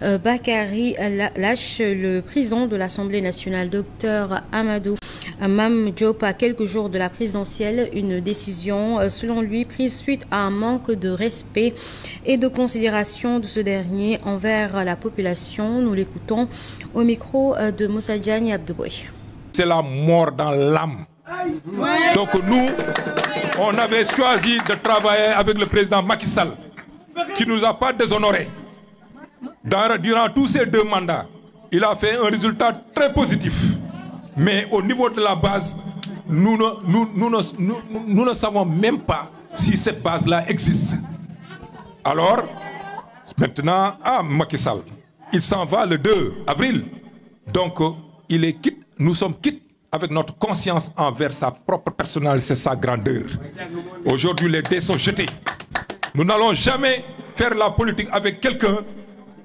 Bakary Lâche, le président de l'Assemblée nationale, Dr Amadou Mame Diop, à quelques jours de la présidentielle, une décision selon lui prise suite à un manque de respect et de considération de ce dernier envers la population. Nous l'écoutons au micro de Moussa Diagne Abdouboy. C'est la mort dans l'âme. Donc nous, on avait choisi de travailler avec le président Macky Sall, qui ne nous a pas déshonorés. Durant tous ces 2 mandats, il a fait un résultat très positif. Mais au niveau de la base, nous ne savons même pas si cette base-là existe. Alors, maintenant, Macky Sall, il s'en va le 2 avril. Donc, il est quitte, nous sommes quittes avec notre conscience envers sa propre personnalité, sa grandeur. Aujourd'hui, les dés sont jetés. Nous n'allons jamais faire la politique avec quelqu'un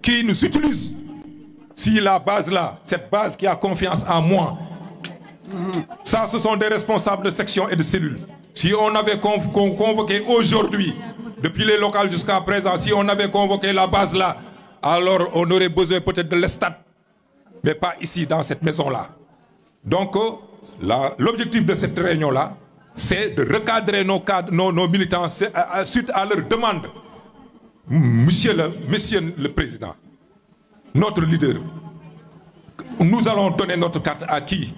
qui nous utilise. Si la base là, cette base qui a confiance en moi, ça ce sont des responsables de section et de cellules. Si on avait convoqué aujourd'hui, depuis les locales jusqu'à présent, si on avait convoqué la base là, alors on aurait besoin peut-être de l'estat, mais pas ici dans cette maison là. Donc l'objectif de cette réunion là, c'est de recadrer nos militants suite à leur demande. Monsieur le Président, notre leader, nous allons donner notre carte à qui?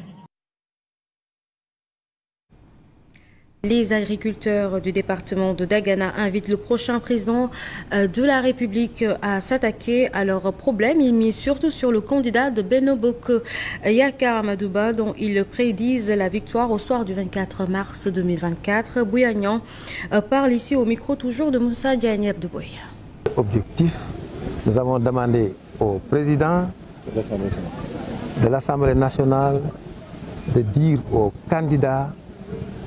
Les agriculteurs du département de Dagana invitent le prochain président de la République à s'attaquer à leurs problèmes. Ils misent surtout sur le candidat de Benno Bokk Yakaar Amadouba, dont ils prédisent la victoire au soir du 24 mars 2024. Bouyagnan parle ici au micro toujours de Moussa Diagne Abdouboy. Objectif, nous avons demandé au président de l'Assemblée nationale de dire aux candidats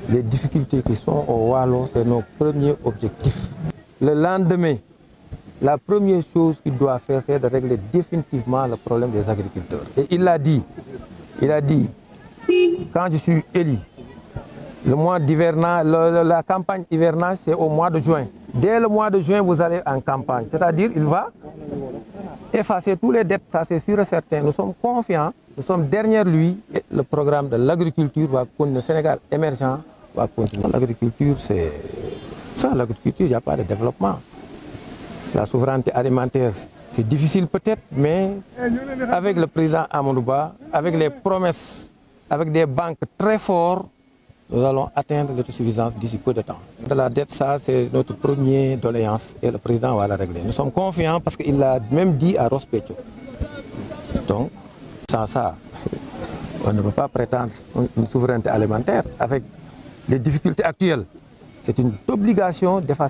les difficultés qui sont au Wallo, c'est nos premiers objectifs. Le lendemain, la première chose qu'il doit faire, c'est de régler définitivement le problème des agriculteurs. Et il a dit, quand je suis élu, le mois d'hivernage, la campagne hivernage, c'est au mois de juin. Dès le mois de juin, vous allez en campagne. C'est-à-dire, il va effacer tous les dettes, ça c'est sûr et certain. Nous sommes confiants, nous sommes derrière lui. Et le programme de l'agriculture va continuer. Le Sénégal émergent va continuer. L'agriculture, c'est ça, l'agriculture, il n'y a pas de développement. La souveraineté alimentaire, c'est difficile peut-être, mais avec le président Amadouba, avec les promesses, avec des banques très fortes, nous allons atteindre l'autosuffisance d'ici peu de temps. De la dette, ça, c'est notre première doléance et le président va la régler. Nous sommes confiants parce qu'il l'a même dit à Ross Béthio. Donc, sans ça, on ne peut pas prétendre une souveraineté alimentaire. Avec les difficultés actuelles, c'est une obligation d'effacer.